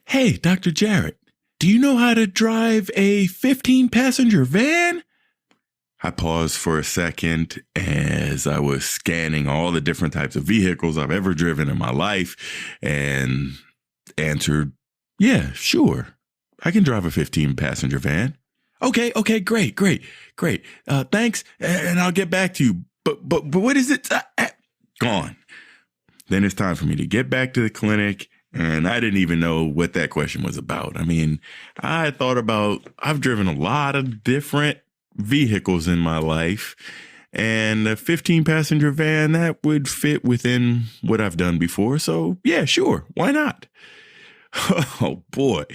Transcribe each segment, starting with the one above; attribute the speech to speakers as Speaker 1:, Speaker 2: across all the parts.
Speaker 1: Hey, Dr. Jarrett, do you know how to drive a 15-passenger van? I paused for a second as I was scanning all the different types of vehicles I've ever driven in my life and answered, yeah, sure. I can drive a 15-passenger van. Okay, great. Thanks, and I'll get back to you. But what is it? Gone. Then it's time for me to get back to the clinic. And I didn't even know what that question was about. I mean, I've driven a lot of different vehicles in my life, and a 15-passenger van, that would fit within what I've done before. So yeah, sure. Why not? Oh boy.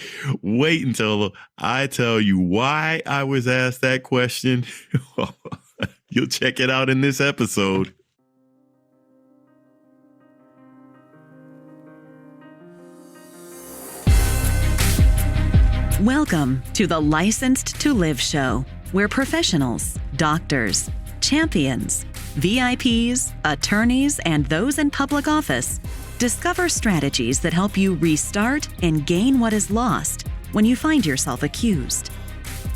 Speaker 1: Wait until I tell you why I was asked that question. You'll check it out in this episode.
Speaker 2: Welcome to the Licensed to Live show, where professionals, doctors, champions, VIPs, attorneys, and those in public office discover strategies that help you restart and gain what is lost when you find yourself accused.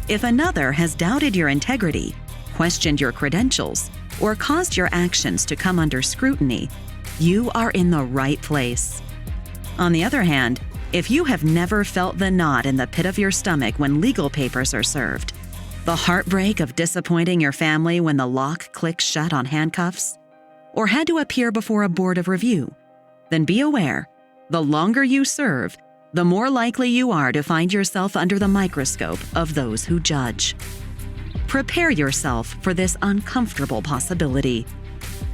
Speaker 2: If another has doubted your integrity, questioned your credentials, or caused your actions to come under scrutiny, you are in the right place. On the other hand, if you have never felt the knot in the pit of your stomach when legal papers are served, the heartbreak of disappointing your family when the lock clicks shut on handcuffs, or had to appear before a board of review, then be aware, the longer you serve, the more likely you are to find yourself under the microscope of those who judge. Prepare yourself for this uncomfortable possibility.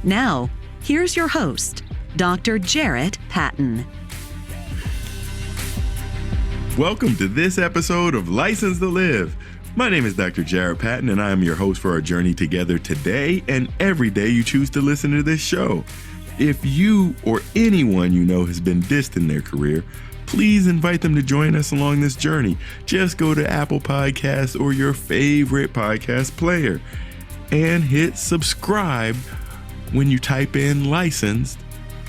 Speaker 2: Now, here's your host, Dr. Jarrett Patton.
Speaker 1: Welcome to this episode of Licensed to Live. My name is Dr. Jarrett Patton, and I am your host for our journey together today and every day you choose to listen to this show. If you or anyone you know has been dissed in their career, please invite them to join us along this journey. Just go to Apple Podcasts or your favorite podcast player and hit subscribe when you type in Licensed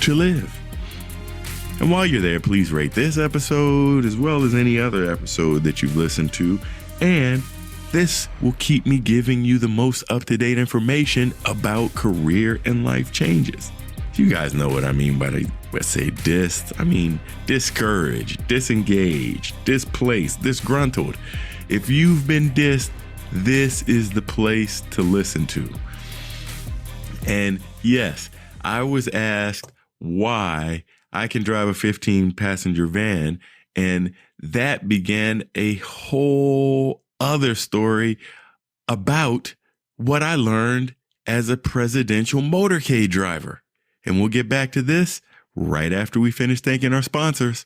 Speaker 1: to Live. And while you're there, please rate this episode as well as any other episode that you've listened to. And this will keep me giving you the most up-to-date information about career and life changes. You guys know what I mean by let's say dissed. I mean discouraged, disengaged, displaced, disgruntled. If you've been dissed, this is the place to listen to. And yes, I was asked why I can drive a 15-passenger van, and that began a whole other story about what I learned as a Presidential Motorcade driver. And we'll get back to this right after we finish thanking our sponsors.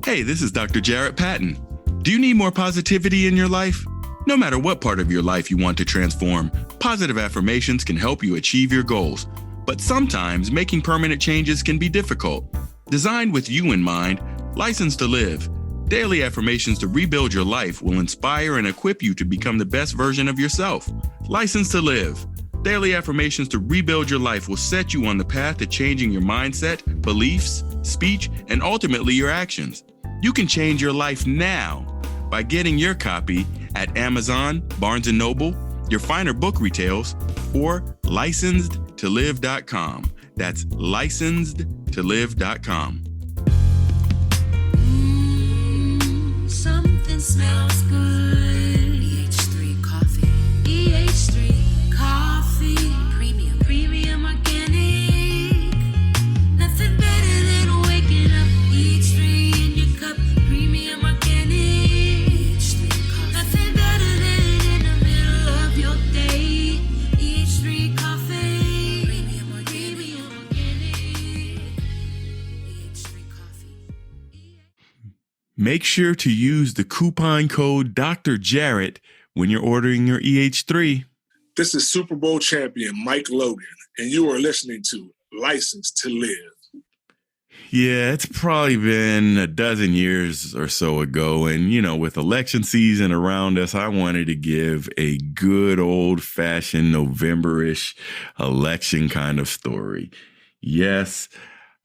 Speaker 1: Hey, this is Dr. Jarrett Patton. Do you need more positivity in your life? No matter what part of your life you want to transform, positive affirmations can help you achieve your goals. But sometimes making permanent changes can be difficult. Designed with you in mind, Licensed to Live, daily affirmations to rebuild your life will inspire and equip you to become the best version of yourself. Licensed to Live, daily affirmations to rebuild your life will set you on the path to changing your mindset, beliefs, speech, and ultimately your actions. You can change your life now by getting your copy at Amazon, Barnes & Noble, your finer book retails, or licensedtolive.com. That's licensedtolive.com.
Speaker 3: Something smells good. EH3 coffee. EH3 coffee. Premium organic. Nothing better than waking up. EH3 in your cup. Premium organic. EH3 coffee. Nothing better than in the middle of your day. EH3 coffee. Premium organic. EH3 coffee.
Speaker 1: Make sure to use the coupon code Dr. Jarrett when you're ordering your EH3.
Speaker 4: This is Super Bowl champion Mike Logan, and you are listening to Licensed to Live.
Speaker 1: Yeah, it's probably been a dozen years or so ago. And, with election season around us, I wanted to give a good old-fashioned November-ish election kind of story. Yes,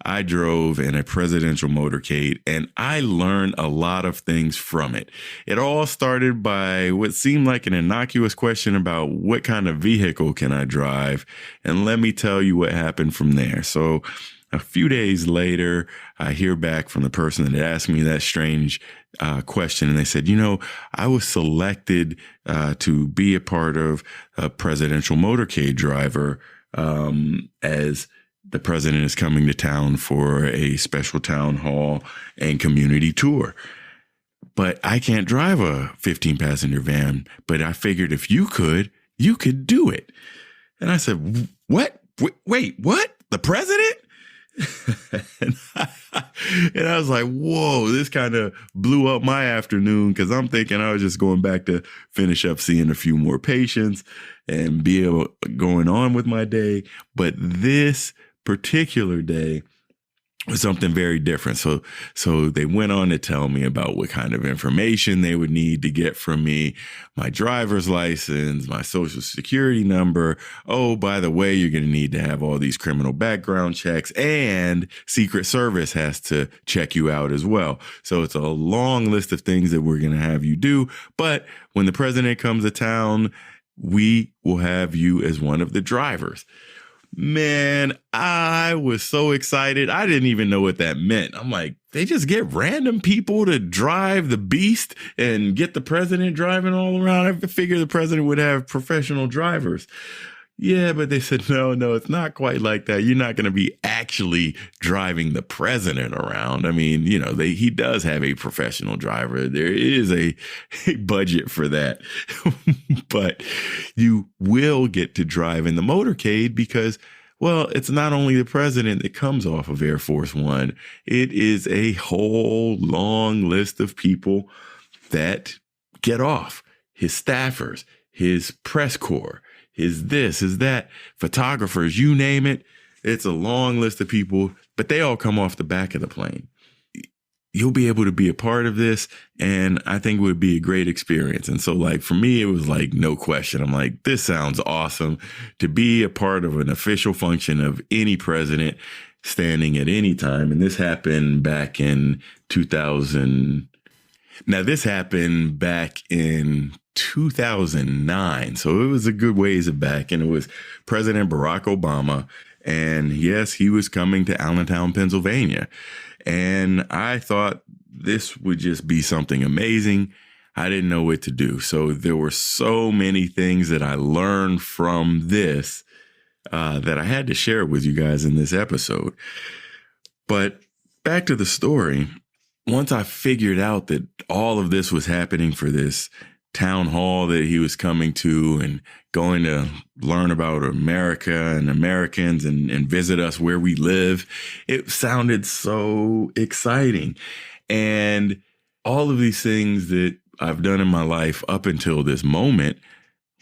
Speaker 1: I drove in a presidential motorcade, and I learned a lot of things from it. It all started by what seemed like an innocuous question about what kind of vehicle can I drive, and let me tell you what happened from there. So a few days later, I hear back from the person that asked me that strange question, and they said, I was selected to be a part of a presidential motorcade driver as the president is coming to town for a special town hall and community tour. But I can't drive a 15-passenger van, but I figured if you could do it. And I said, what? Wait, what? The president? and I was like, whoa, this kind of blew up my afternoon, because I'm thinking I was just going back to finish up seeing a few more patients and going on with my day. But this particular day was something very different. So they went on to tell me about what kind of information they would need to get from me: my driver's license, my social security number. Oh, by the way, you're going to need to have all these criminal background checks, and Secret Service has to check you out as well. So it's a long list of things that we're going to have you do. But when the president comes to town, we will have you as one of the drivers. Man, I was so excited. I didn't even know what that meant. I'm like, they just get random people to drive the beast and get the president driving all around? I figured the president would have professional drivers. Yeah, but they said, no, it's not quite like that. You're not going to be actually driving the president around. I mean, he does have a professional driver. There is a budget for that. But you will get to drive in the motorcade because, well, it's not only the president that comes off of Air Force One. It is a whole long list of people that get off. His staffers, his press corps, his this, his that, photographers, you name it. It's a long list of people, but they all come off the back of the plane. You'll be able to be a part of this, and I think it would be a great experience. And so, for me, it was no question. I'm like, this sounds awesome, to be a part of an official function of any president standing at any time. And this happened back in 2000. Now, this happened back in 2009. So it was a good ways back, and it was President Barak Obama. And yes, he was coming to Allentown, Pennsylvania. And I thought this would just be something amazing. I didn't know what to do. So there were so many things that I learned from this that I had to share with you guys in this episode. But back to the story. Once I figured out that all of this was happening for this town hall that he was coming to and going to learn about America and Americans and visit us where we live, it sounded so exciting. And all of these things that I've done in my life up until this moment,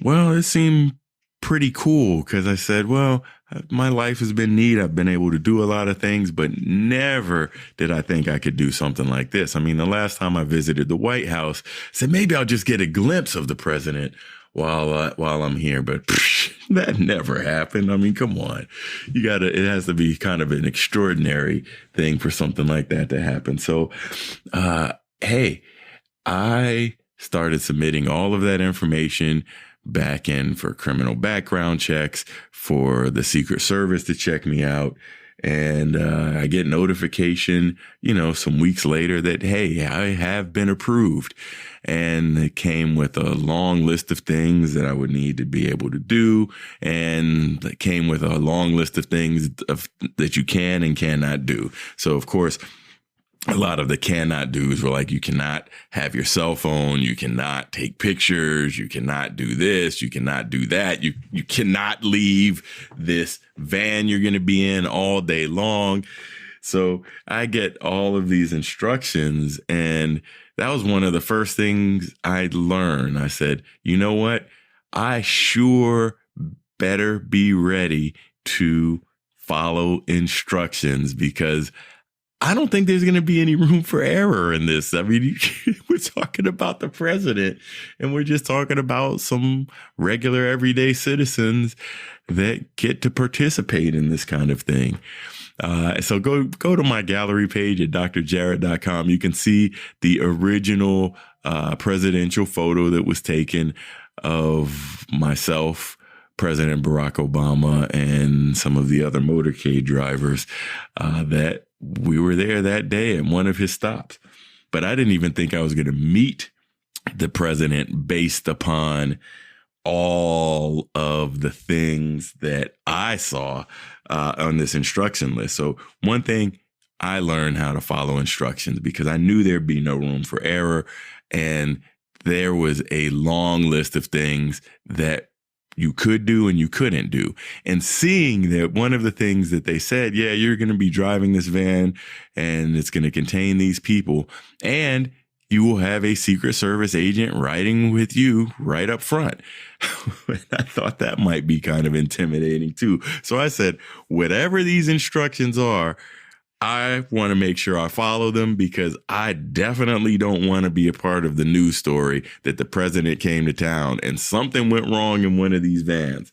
Speaker 1: well, it seemed pretty cool, because I said, well, my life has been neat. I've been able to do a lot of things, but never did I think I could do something like this. I mean, the last time I visited the White House, I said, maybe I'll just get a glimpse of the president while I'm here. But that never happened. I mean, come on. It has to be kind of an extraordinary thing for something like that to happen. So, hey, I started submitting all of that information back in for criminal background checks, for the Secret Service to check me out. And I get notification, some weeks later that, hey, I have been approved. And it came with a long list of things that I would need to be able to do. And it came with a long list of things that you can and cannot do. So, of course, a lot of the cannot do's were you cannot have your cell phone, you cannot take pictures, you cannot do this, you cannot do that, you cannot leave this van you're going to be in all day long. So I get all of these instructions, and that was one of the first things I learned. I said, you know what? I sure better be ready to follow instructions, because I don't think there's going to be any room for error in this. I mean, we're talking about the president, and we're just talking about some regular everyday citizens that get to participate in this kind of thing. So go to my gallery page at drjarrett.com. You can see the original presidential photo that was taken of myself, President Barak Obama, and some of the other motorcade drivers that we were there that day at one of his stops. But I didn't even think I was going to meet the president based upon all of the things that I saw on this instruction list. So one thing, I learned how to follow instructions because I knew there'd be no room for error. And there was a long list of things that you could do and you couldn't do. And seeing that one of the things that they said, yeah, you're going to be driving this van and it's going to contain these people, and you will have a Secret Service agent riding with you right up front. I thought that might be kind of intimidating too. So I said, whatever these instructions are, I want to make sure I follow them because I definitely don't want to be a part of the news story that the president came to town and something went wrong in one of these vans.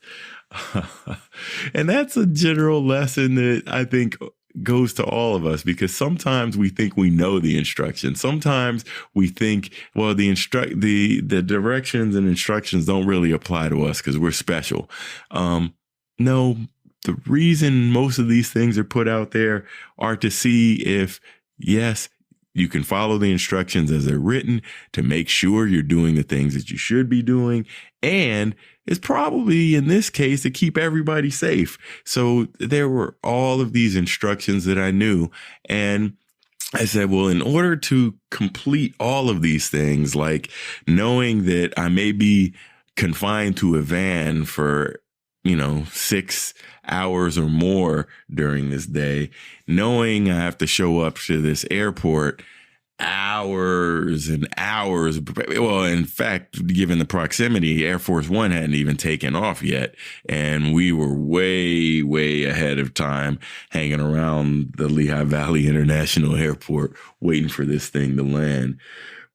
Speaker 1: And that's a general lesson that I think goes to all of us, because sometimes we think we know the instructions. Sometimes we think, well, the directions and instructions don't really apply to us because we're special. No, the reason most of these things are put out there are to see if, yes, you can follow the instructions as they're written to make sure you're doing the things that you should be doing. And it's probably, in this case, to keep everybody safe. So there were all of these instructions that I knew. And I said, well, in order to complete all of these things, like knowing that I may be confined to a van for 6 hours or more during this day, knowing I have to show up to this airport hours and hours. Well, in fact, given the proximity, Air Force One hadn't even taken off yet. And we were way, way ahead of time hanging around the Lehigh Valley International Airport waiting for this thing to land.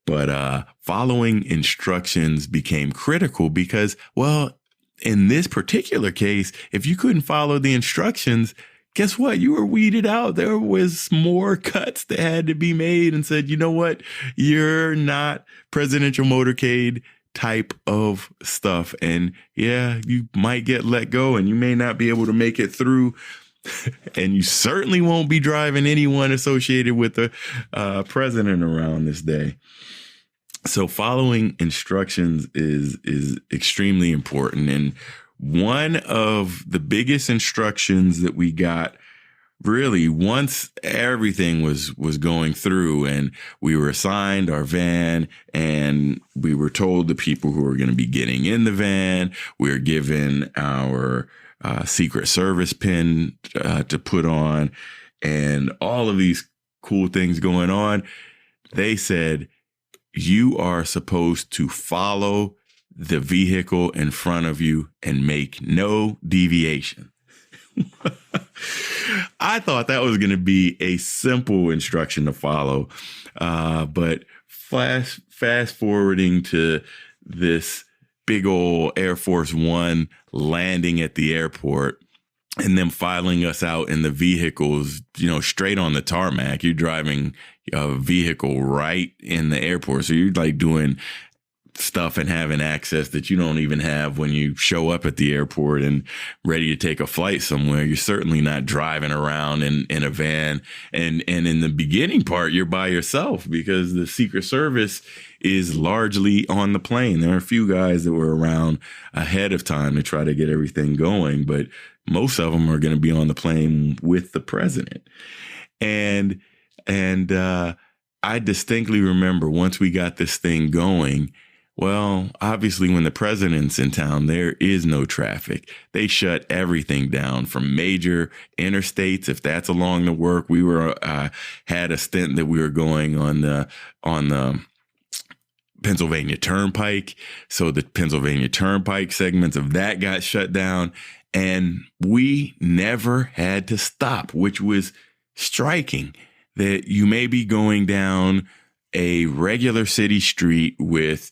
Speaker 1: But following instructions became critical because, well, in this particular case, if you couldn't follow the instructions, guess what? You were weeded out. There was more cuts that had to be made and said, you know what? You're not Presidential Motorcade type of stuff. And yeah, you might get let go and you may not be able to make it through. And you certainly won't be driving anyone associated with the president around this day. So following instructions is extremely important. And one of the biggest instructions that we got, really, once everything was going through and we were assigned our van and we were told the people who were going to be getting in the van, we were given our Secret Service pin to put on, and all of these cool things going on. They said, you are supposed to follow the vehicle in front of you and make no deviation. I thought that was going to be a simple instruction to follow. But fast forwarding to this big old Air Force One landing at the airport and them filing us out in the vehicles, straight on the tarmac. You're driving a vehicle right in the airport. So you're like doing stuff and having access that you don't even have when you show up at the airport and ready to take a flight somewhere. You're certainly not driving around in a van. And in the beginning part, you're by yourself because the Secret Service is largely on the plane. There are a few guys that were around ahead of time to try to get everything going, but most of them are going to be on the plane with the president. And I distinctly remember once we got this thing going, well, obviously, when the president's in town, there is no traffic. They shut everything down from major interstates. If that's along the work, we were had a stint that we were going on the Pennsylvania Turnpike. So the Pennsylvania Turnpike segments of that got shut down, and we never had to stop, which was striking. That you may be going down a regular city street with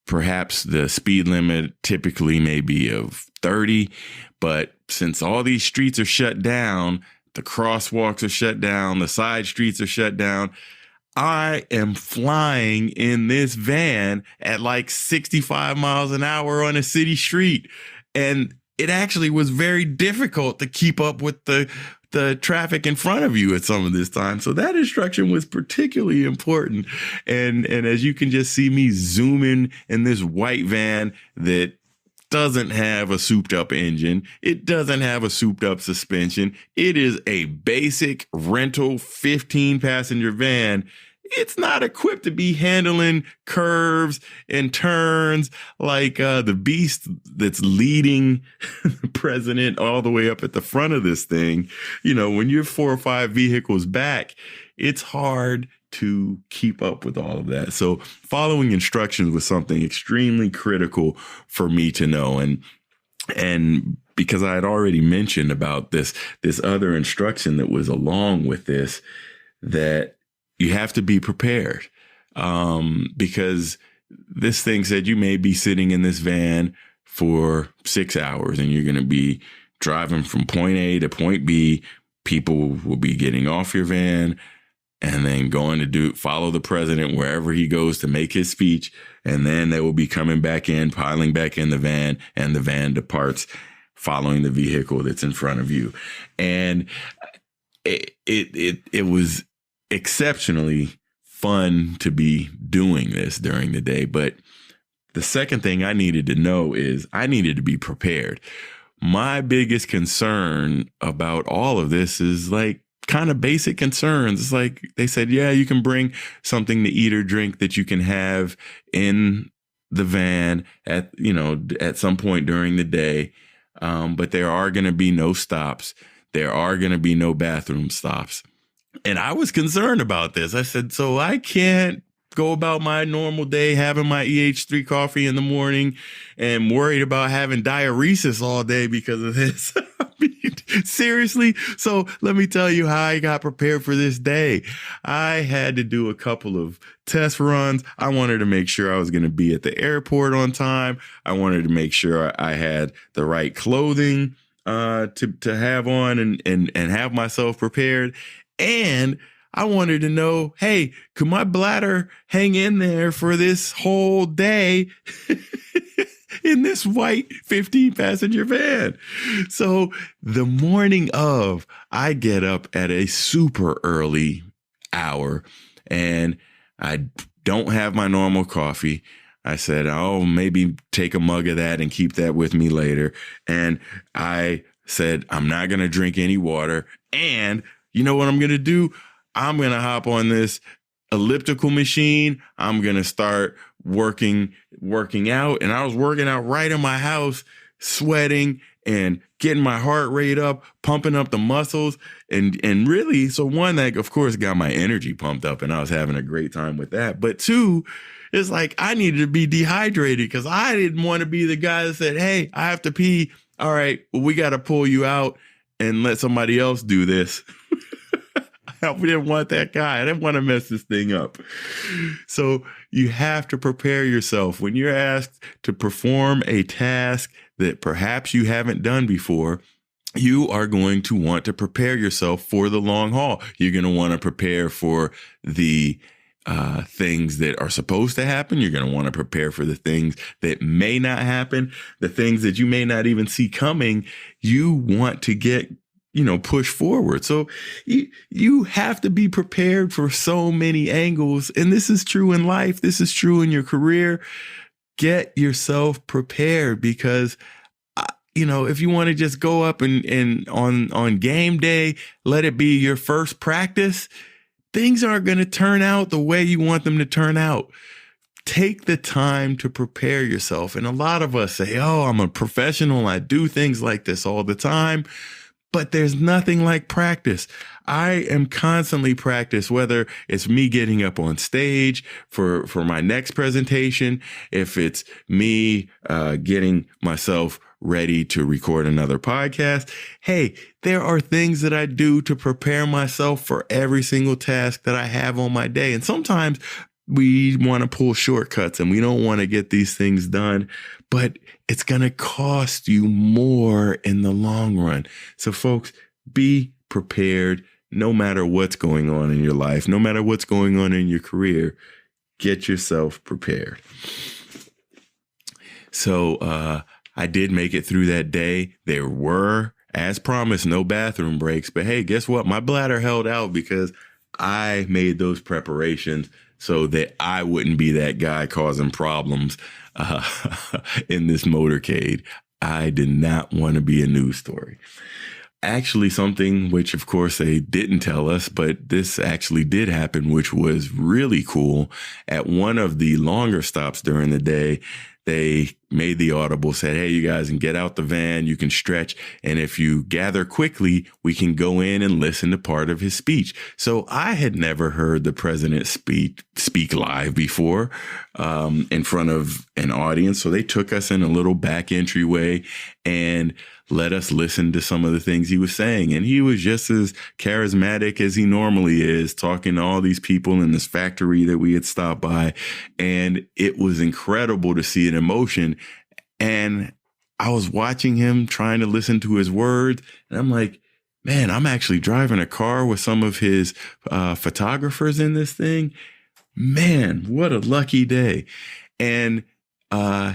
Speaker 1: perhaps the speed limit typically may be of 30, but since all these streets are shut down, The crosswalks are shut down. The side streets are shut down. I am flying in this van at like 65 miles an hour on a city street. And it actually was very difficult to keep up with the traffic in front of you at some of this time. So that instruction was particularly important. And as you can just see me zooming in this white van that doesn't have a souped up engine. It doesn't have a souped up suspension. It is a basic rental 15 passenger van. It's not equipped to be handling curves and turns like the beast that's leading the president all the way up at the front of this thing. You know, when you're 4 or 5 vehicles back, it's hard to keep up with all of that. So following instructions was something extremely critical for me to know. And because I had already mentioned about this other instruction that was along with this, that you have to be prepared, because this thing said you may be sitting in this van for 6 hours and you're going to be driving from point A to point B. People will be getting off your van and then going to follow the president wherever he goes to make his speech. And then they will be coming back in, piling back in the van, and the van departs following the vehicle that's in front of you. And it was exceptionally fun to be doing this during the day. But the second thing I needed to know is I needed to be prepared. My biggest concern about all of this is like kind of basic concerns. It's like they said, yeah, you can bring something to eat or drink that you can have in the van at some point during the day. But there are going to be no stops. There are going to be no bathroom stops. And I was concerned about this. I said, so I can't go about my normal day having my EH3 coffee in the morning and worried about having diuresis all day because of this. I mean, seriously. So let me tell you how I got prepared for this day. I had to do a couple of test runs. I wanted to make sure I was going to be at the airport on time. I wanted to make sure I had the right clothing to have on and have myself prepared. And I wanted to know, hey, could my bladder hang in there for this whole day in this white 15 passenger van? So the morning of, I get up at a super early hour and I don't have my normal coffee. I said, oh, maybe take a mug of that and keep that with me later. And I said, I'm not going to drink any water. And you know what I'm going to do? I'm going to hop on this elliptical machine. I'm going to start working out. And I was working out right in my house, sweating and getting my heart rate up, pumping up the muscles. And really, so one, that of course got my energy pumped up and I was having a great time with that. But two, it's like I needed to be dehydrated because I didn't want to be the guy that said, hey, I have to pee. All right, well, we got to pull you out and let somebody else do this. We didn't want that guy. I didn't want to mess this thing up. So you have to prepare yourself. When you're asked to perform a task that perhaps you haven't done before, you are going to want to prepare yourself for the long haul. You're going to want to prepare for the things that are supposed to happen. You're going to want to prepare for the things that may not happen, the things that you may not even see coming. You want to get push forward. So you have to be prepared for so many angles. And this is true in life. This is true in your career. Get yourself prepared because, if you want to just go up and on game day, let it be your first practice, things aren't going to turn out the way you want them to turn out. Take the time to prepare yourself. And a lot of us say, oh, I'm a professional. I do things like this all the time. But there's nothing like practice. I am constantly practice, whether it's me getting up on stage for my next presentation, if it's me getting myself ready to record another podcast. Hey, there are things that I do to prepare myself for every single task that I have on my day. And sometimes we want to pull shortcuts and we don't want to get these things done, but it's going to cost you more in the long run. So folks, be prepared no matter what's going on in your life, no matter what's going on in your career. Get yourself prepared. So I did make it through that day. There were, as promised, no bathroom breaks. But hey, guess what? My bladder held out because I made those preparations so that I wouldn't be that guy causing problems in this motorcade. I did not want to be a news story. Actually, something which, of course, they didn't tell us, but this actually did happen, which was really cool. At one of the longer stops during the day, they made the audible, said, hey, you guys can get out the van, you can stretch. And if you gather quickly, we can go in and listen to part of his speech. So I had never heard the president speak live before in front of an audience. So they took us in a little back entryway and let us listen to some of the things he was saying. And he was just as charismatic as he normally is, talking to all these people in this factory that we had stopped by. And it was incredible to see an emotion. And I was watching him trying to listen to his words. And I'm like, man, I'm actually driving a car with some of his photographers in this thing. Man, what a lucky day. And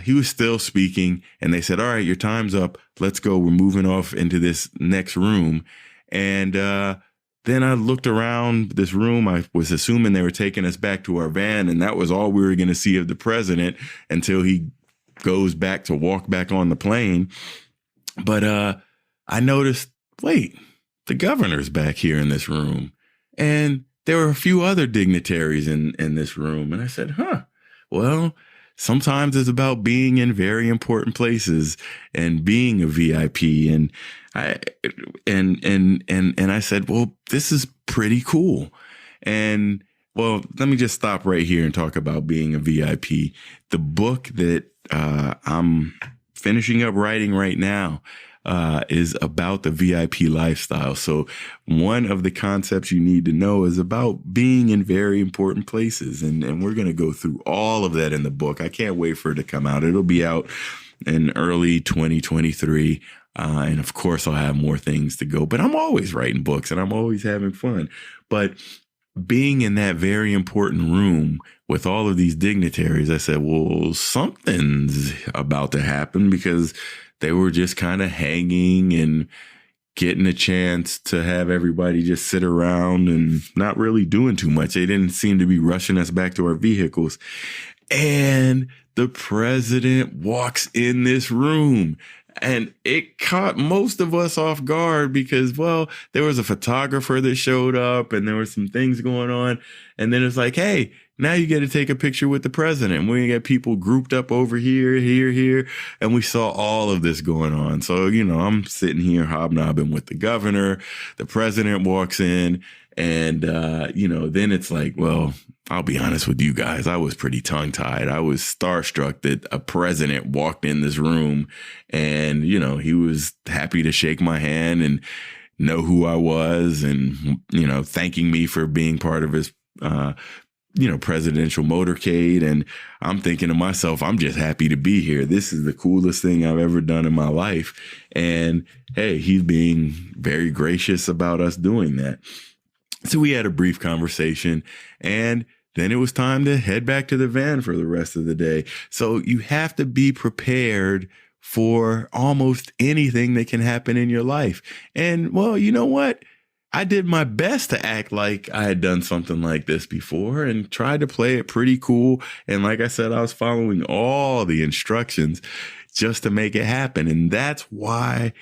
Speaker 1: he was still speaking, and they said, all right, your time's up. Let's go. We're moving off into this next room. And then I looked around this room. I was assuming they were taking us back to our van, and that was all we were going to see of the president until he goes back to walk back on the plane. But I noticed, wait, the governor's back here in this room. And there were a few other dignitaries in this room. And I said, well, sometimes it's about being in very important places and being a VIP. And I said, well, this is pretty cool. And well, let me just stop right here and talk about being a VIP. The book that I'm finishing up writing right now is about the VIP lifestyle. So one of the concepts you need to know is about being in very important places. And we're going to go through all of that in the book. I can't wait for it to come out. It'll be out in early 2023. And of course, I'll have more things to go. But I'm always writing books and I'm always having fun. But being in that very important room with all of these dignitaries, I said, well, something's about to happen, because they were just kind of hanging and getting a chance to have everybody just sit around and not really doing too much. They didn't seem to be rushing us back to our vehicles. And the president walks in this room. And it caught most of us off guard because, well, there was a photographer that showed up and there were some things going on. And then it's like, hey, now you get to take a picture with the president. We got people grouped up over here. And we saw all of this going on. So, I'm sitting here hobnobbing with the governor. The president walks in and, then it's like, well, I'll be honest with you guys. I was pretty tongue tied. I was starstruck that a president walked in this room and, he was happy to shake my hand and know who I was and, thanking me for being part of his, Presidential Motorcade. And I'm thinking to myself, I'm just happy to be here. This is the coolest thing I've ever done in my life. And hey, he's being very gracious about us doing that. So we had a brief conversation and then it was time to head back to the van for the rest of the day. So you have to be prepared for almost anything that can happen in your life. And well, you know what? I did my best to act like I had done something like this before and tried to play it pretty cool. And like I said, I was following all the instructions just to make it happen. And that's why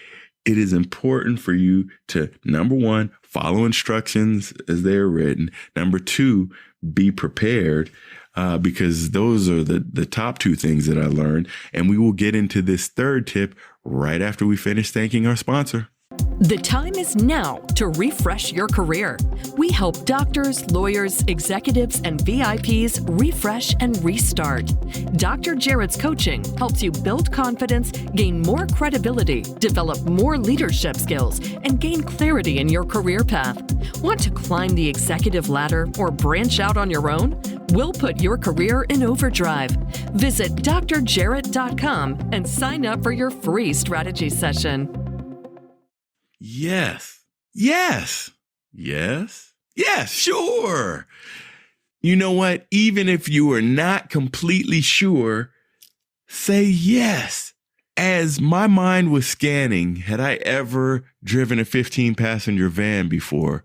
Speaker 1: it is important for you to, number one, follow instructions as they're written. Number two, be prepared, because those are the top two things that I learned. And we will get into this third tip right after we finish thanking our sponsor.
Speaker 5: The time is now to refresh your career. We help doctors, lawyers, executives, and VIPs refresh and restart. Dr. Jarrett's coaching helps you build confidence, gain more credibility, develop more leadership skills, and gain clarity in your career path. Want to climb the executive ladder or branch out on your own? We'll put your career in overdrive. Visit drjarrett.com and sign up for your free strategy session.
Speaker 1: Yes, Yes. Yes, sure. You know what? Even if you are not completely sure, say yes. As my mind was scanning, had I ever driven a 15-passenger van before?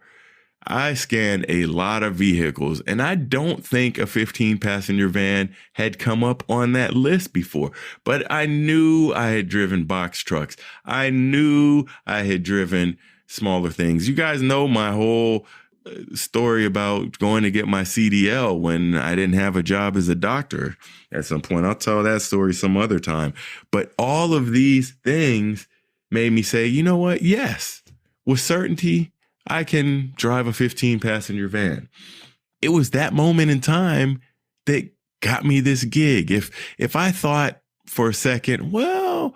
Speaker 1: I scanned a lot of vehicles, and I don't think a 15-passenger van had come up on that list before. But I knew I had driven box trucks. I knew I had driven smaller things. You guys know my whole story about going to get my CDL when I didn't have a job as a doctor at some point. I'll tell that story some other time. But all of these things made me say, you know what? Yes, with certainty, I can drive a 15-passenger van. It was that moment in time that got me this gig. If I thought for a second, well,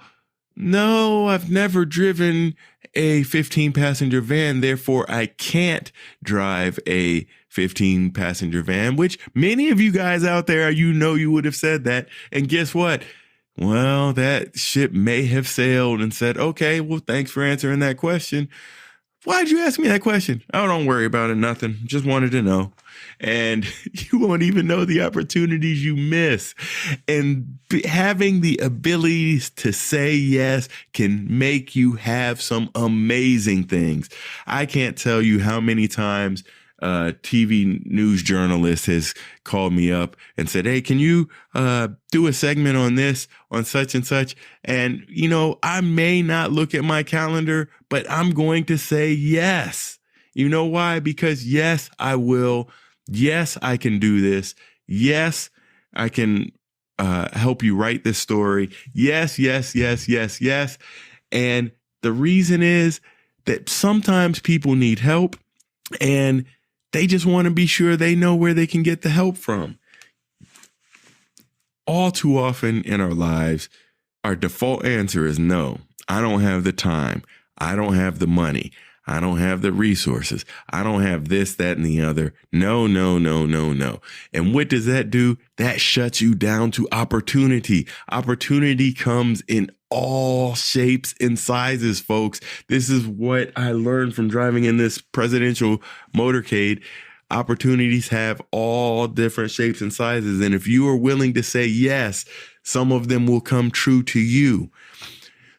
Speaker 1: no, I've never driven a 15-passenger van, therefore I can't drive a 15-passenger van, which many of you guys out there, you would have said that. And guess what? Well, that ship may have sailed and said, okay, well, thanks for answering that question. Why'd you ask me that question? Oh, don't worry about it. Nothing. Just wanted to know. And you won't even know the opportunities you miss. And having the ability to say yes can make you have some amazing things. I can't tell you how many times TV news journalist has called me up and said, hey, can you do a segment on this, on such and such? And, you know, I may not look at my calendar, but I'm going to say yes. You know why? Because yes, I will. Yes, I can do this. Yes, I can help you write this story. Yes. And the reason is that sometimes people need help and they just want to be sure they know where they can get the help from. All too often in our lives, our default answer is no. I don't have the time. I don't have the money. I don't have the resources. I don't have this, that, and the other. No. And what does that do? That shuts you down to opportunity. Opportunity comes in all shapes and sizes, folks. This is what I learned from driving in this Presidential Motorcade. Opportunities have all different shapes and sizes. And if you are willing to say yes, some of them will come true to you.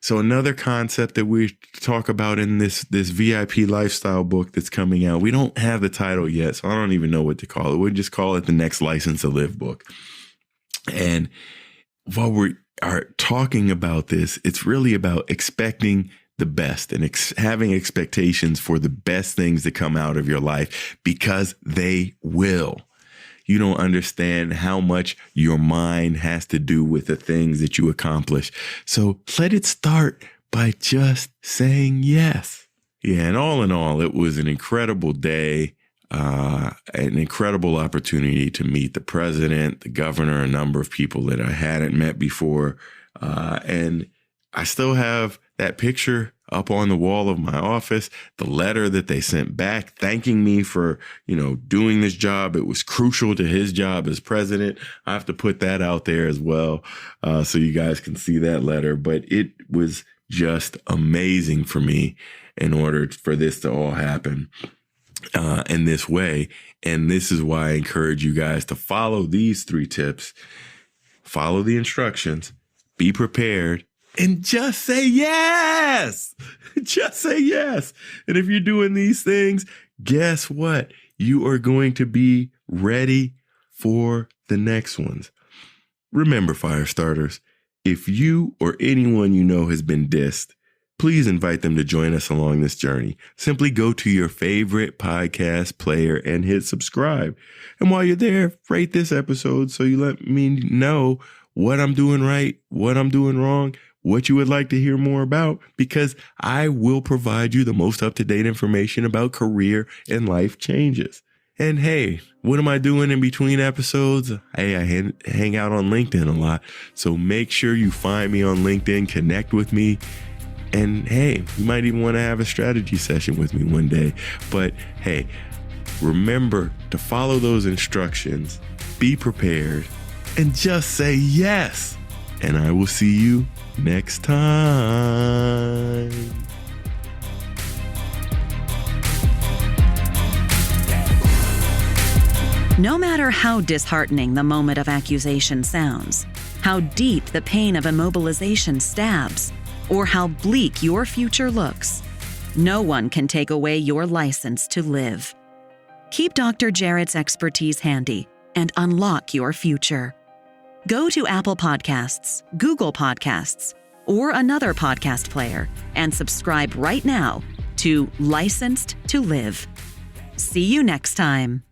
Speaker 1: So another concept that we talk about in this VIP lifestyle book that's coming out, we don't have the title yet, so I don't even know what to call it. We'll just call it the Next License to Live book. And while we are talking about this, it's really about expecting the best and having expectations for the best things that come out of your life, because they will. You don't understand how much your mind has to do with the things that you accomplish. So let it start by just saying yes. Yeah, and all in all, it was an incredible day, an incredible opportunity to meet the president, the governor, a number of people that I hadn't met before. And I still have that picture up on the wall of my office, the letter that they sent back thanking me for, doing this job. It was crucial to his job as president. I have to put that out there as well, so you guys can see that letter. But it was just amazing for me in order for this to all happen in this way. And this is why I encourage you guys to follow these 3 tips. Follow the instructions, be prepared, and just say yes. Just say yes. And if you're doing these things, guess what? You are going to be ready for the next ones. Remember, fire starters, if you or anyone you know has been dissed, please invite them to join us along this journey. Simply go to your favorite podcast player and hit subscribe. And while you're there, rate this episode so you let me know what I'm doing right, what I'm doing wrong, what you would like to hear more about, because I will provide you the most up-to-date information about career and life changes. And hey, what am I doing in between episodes? Hey, I hang out on LinkedIn a lot. So make sure you find me on LinkedIn, connect with me. And hey, you might even want to have a strategy session with me one day. But hey, remember to follow those instructions, be prepared, and just say yes. And I will see you next time.
Speaker 2: No matter how disheartening the moment of accusation sounds, how deep the pain of immobilization stabs, or how bleak your future looks, no one can take away your license to live. Keep Dr. Jarrett's expertise handy and unlock your future. Go to Apple Podcasts, Google Podcasts, or another podcast player and subscribe right now to Licensed to Live. See you next time.